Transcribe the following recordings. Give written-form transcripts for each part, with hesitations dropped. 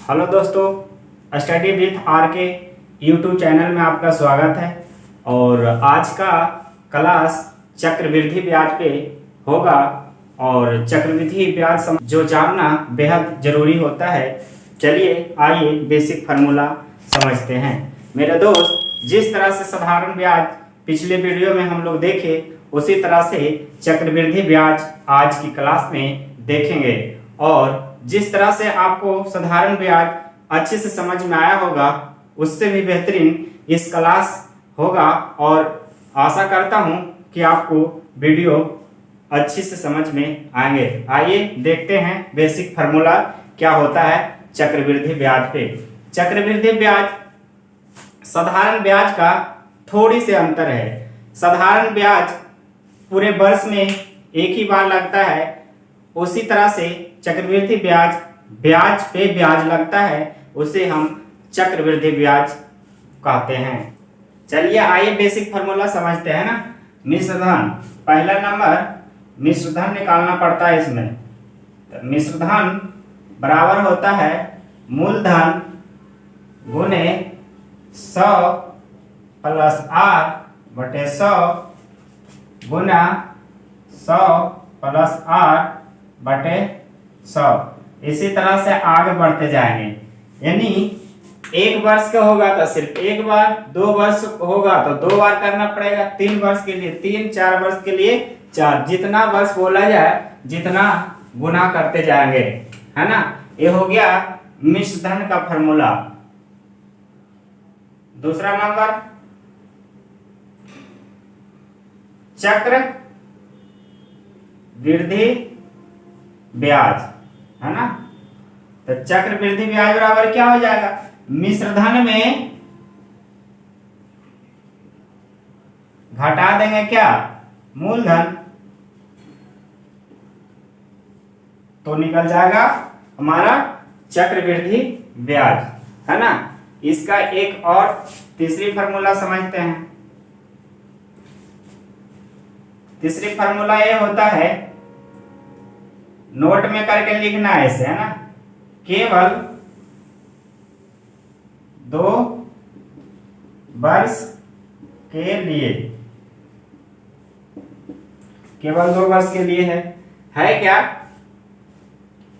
Hello दोस्तों, study with are के YouTube channel में आपका स्वागत है। और आज का क्लास चक्रवृद्धि ब्याज पे होगा। और चक्रवृद्धि ब्याज जो जानना बेहद जरूरी होता है। चलिए आइए बेसिक फार्मूला समझते हैं। मेरे दोस्त, जिस तरह से साधारण ब्याज पिछले वीडियो में हम लोग देखे, उसी तरह से चक्रवृद्धि ब्याज आज की क्लास में देखेंगे। और जिस तरह से आपको साधारण ब्याज अच्छे से समझ में आया होगा, उससे भी बेहतरीन इस क्लास होगा। और आशा करता हूं कि आपको वीडियो अच्छी से समझ में आएंगे। आइए देखते हैं बेसिक फार्मूला क्या होता है चक्रवृद्धि ब्याज पे। चक्रवृद्धि ब्याज साधारण ब्याज का थोड़ी से अंतर है। साधारण ब्याज पूरे वर्ष में एक ही बार लगता है, उसी तरह से चक्रवृद्धि ब्याज ब्याज पे ब्याज लगता है, उसे हम चक्रवृद्धि ब्याज कहते हैं। चलिए आइए बेसिक फार्मूला समझते हैं ना। मिश्र धन, पहला नंबर मिश्र धन निकालना पड़ता है इसमें। तो मिश्र धन बराबर होता है मूलधन गुने 100 प्लस r बटे 100 गुना 100 प्लस r बटे 100। इसी तरह से आगे बढ़ते जाएंगे। यानी एक वर्ष का होगा तो सिर्फ एक बार, 2 वर्ष होगा तो 2 बार करना पड़ेगा, 3 वर्ष के लिए 3, 4 वर्ष के लिए 4। जितना वर्ष बोला जाए जितना गुना करते जाएंगे, है ना। ये हो गया मिश्र धन का फार्मूला। दूसरा नंबर चक्र वृद्धि ब्याज, है ना। तो चक्र वृद्धि ब्याज बराबर क्या हो जाएगा? मिश्र धन में घटा देंगे क्या? मूलधन, तो निकल जाएगा हमारा चक्रवृद्धि ब्याज, है ना। इसका एक और तीसरी फार्मूला समझते हैं। तीसरी फार्मूला ये होता है, नोट में करके लिखना है इसे, है ना। केवल 2 वर्ष के लिए, केवल 2 वर्ष के लिए है क्या?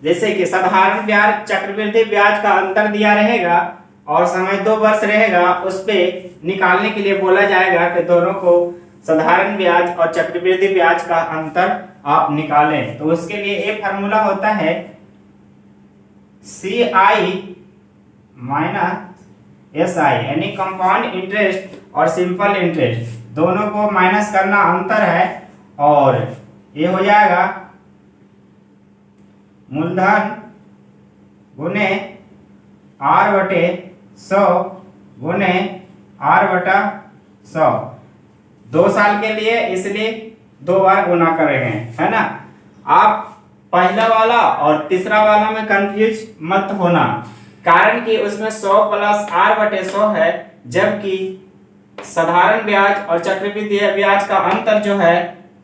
जैसे कि साधारण ब्याज चक्रवृद्धि ब्याज का अंतर दिया रहेगा और समय 2 वर्ष रहेगा, उस पे निकालने के लिए बोला जाएगा कि दोनों को साधारण ब्याज और चक्रवृद्धि ब्याज का अंतर आप निकालें। तो उसके लिए एक फार्मूला होता है CI माइनस SI, यानी कंपाउंड इंटरेस्ट और सिंपल इंटरेस्ट दोनों को माइनस करना अंतर है। और ये हो जाएगा मूलधन गुने R बटे 100 गुने R बटा 100। 2 साल के लिए, इसलिए 2 बार गुना करेंगे, है ना। आप पहला वाला और तीसरा वाला में कंफ्यूज मत होना, कारण कि उसमें 100 प्लस r बटे 100 है, जबकि साधारण ब्याज और चक्रवृद्धि ब्याज का अंतर जो है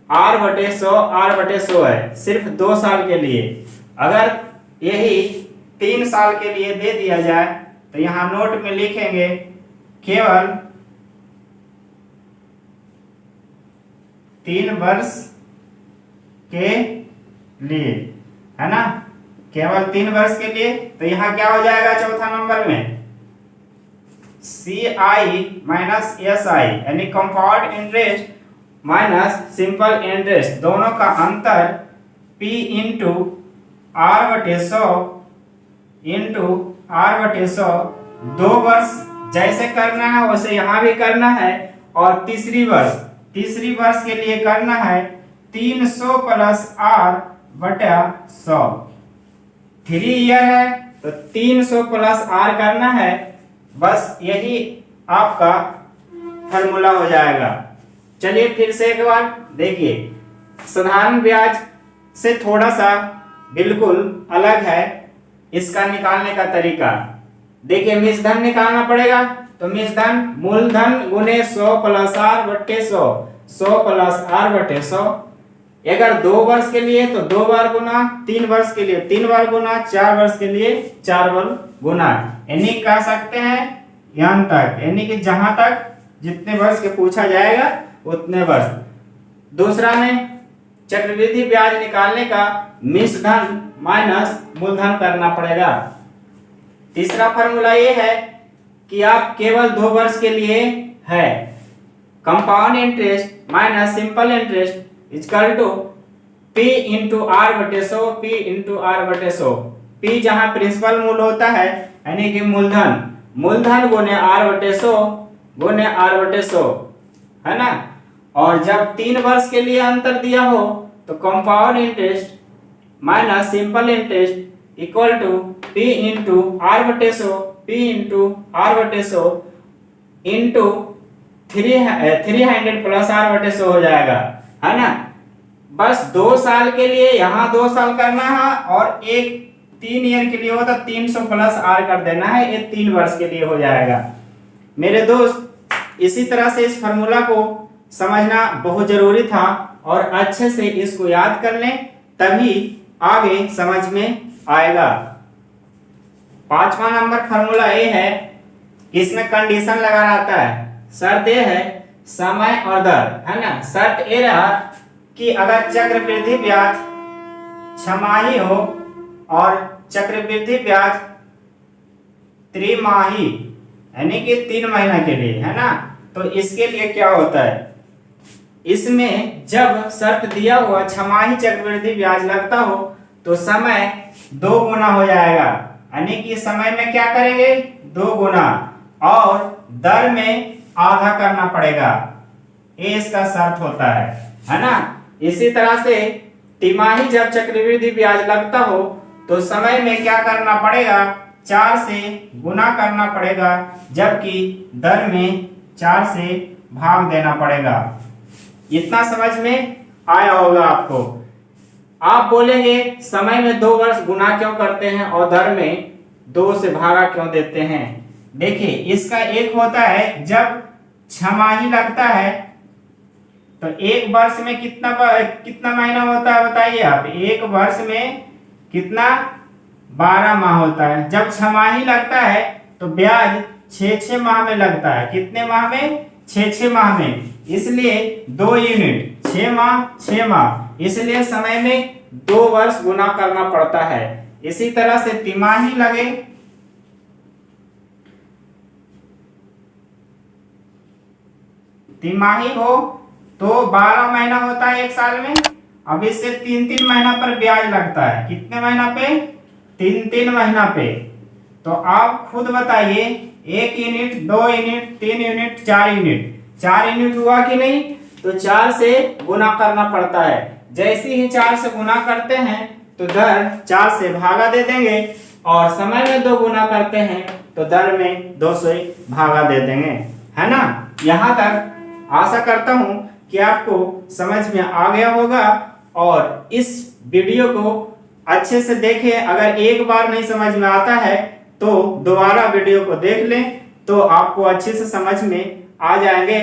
r बटे 100 है, सिर्फ 2 साल के लिए। अगर यही 3 साल के लिए दे दिया जाए तो यहाँ नोट में लिखेंगे केवल 3 वर्ष के लिए, है ना। केवल 3 वर्ष के लिए, तो यहाँ क्या हो जाएगा चौथा नंबर में? CI माइनस SI, यानी compound interest minus simple interest, दोनों का अंतर P इंटू R बटे 100 इंटू R बटे 100। 2 वर्ष जैसे करना है वैसे यहाँ भी करना है, और तीसरी वर्ष के लिए करना है 300 प्लस R बटा 100। 3 ईयर है तो 300 प्लस R करना है, बस यही आपका फार्मूला हो जाएगा। चलिए फिर से एक बार देखिए, साधारण ब्याज से थोड़ा सा बिल्कुल अलग है इसका निकालने का तरीका। देखिए, मिश्र धन निकालना पड़ेगा, तो मिश्र धन मूलधन गुने 100 प्लस R बटे 100, 100 प्लस R बटे 100। अगर 2 वर्ष के लिए तो 2 बार गुना, 3 वर्ष के लिए 3 बार गुना, 4 वर्ष के लिए 4 बार गुना, यानी कह सकते हैं यहाँ तक, यानी कि जहां तक जितने वर्ष के पूछा जाएगा उतने वर्ष। दूसरा में चक्रवृद्धि ब्याज निकालने का मिश्र धन माइनस मूलधन करना पड़ेगा। तीसरा फॉर्मूला ये है कि आप केवल 2 वर्ष के लिए है, compound interest minus simple interest equal to P into R बटे 100, P इंटू आर बटे 100। P जहां प्रिंसिपल मूल होता है यानी कि मूलधन, मूलधन गुने आर बटे 100 गुने आर बटे 100, है ना। और जब 3 वर्ष के लिए अंतर दिया हो तो compound interest minus simple interest equal to P into R बटे 100, P इंटू आर बटे 100 इंटू 300 प्लस आर बटे 100 हो जाएगा, है ना। बस 2 साल के लिए यहाँ 2 साल करना है और एक 3 ईयर के लिए हो तो 300 प्लस आर कर देना है, ये 3 वर्ष के लिए हो जाएगा। मेरे दोस्त, इसी तरह से इस फॉर्मूला को समझना बहुत जरूरी था और अच्छे से इसको याद कर लें, तभी आगे समझ में आएगा। 5वां नंबर फॉर्मूला ये है, इसमें कंडीशन लगा रहता है। शर्त ये है समय और दर, है ना। शर्त ये रहा कि अगर चक्रवृद्धि ब्याज छमाही हो और चक्रवृद्धि ब्याज त्रिमाही यानी कि 3 महीना के लिए, है ना। तो इसके लिए क्या होता है, इसमें जब शर्त दिया हुआ छमाही चक्रवृद्धि ब्याज लगता हो तो समय 2 गुना हो जाएगा, यानी कि समय में क्या करेंगे 2 गुना, और दर में आधा करना पड़ेगा, ये इसका शर्त होता है ना। इसी तरह से तिमाही जब चक्रवृद्धि ब्याज लगता हो तो समय में क्या करना पड़ेगा, 4 से गुना करना पड़ेगा, जबकि दर में 4 से भाग देना पड़ेगा। इतना समझ में आया होगा आपको। आप बोलेंगे समय में 2 वर्ष गुना क्यों करते हैं और दर में 2 से भागा क्यों देते हैं। देखिए, इसका एक होता है जब छमाही लगता है तो 1 वर्ष में कितना महीना होता है बताइए आप। 1 वर्ष में कितना 12 माह होता है। जब छमाही लगता है तो ब्याज 6 माह में लगता है। कितने माह में, 6 माह में। इसलिए 2 यूनिट 6 माह, इसलिए समय में 2 वर्ष गुना करना पड़ता है। इसी तरह से तिमाही लगे, तिमाही हो तो 12 महीना होता है 1 साल में। अब इससे 3 महीना पर ब्याज लगता है। कितने महीना पे, 3 महीना पे। तो आप खुद बताइए, 1 unit, 2 unit, 3 unit, 4 unit, 4 unit हुआ कि नहीं। तो 4 से गुना करना पड़ता है। जैसे ही 4 से गुना करते हैं तो दर 4 से भागा दे देंगे, और समय में 2 गुना करते हैं तो दर में 2 से भागा दे देंगे, है ना। यहाँ तक आशा करता हूं कि आपको समझ में आ गया होगा, और इस वीडियो को अच्छे से देखें। अगर एक बार नहीं समझ में आता है तो दोबारा वीडियो को देख लें, तो आपको अच्छे से समझ में आ जाएंगे।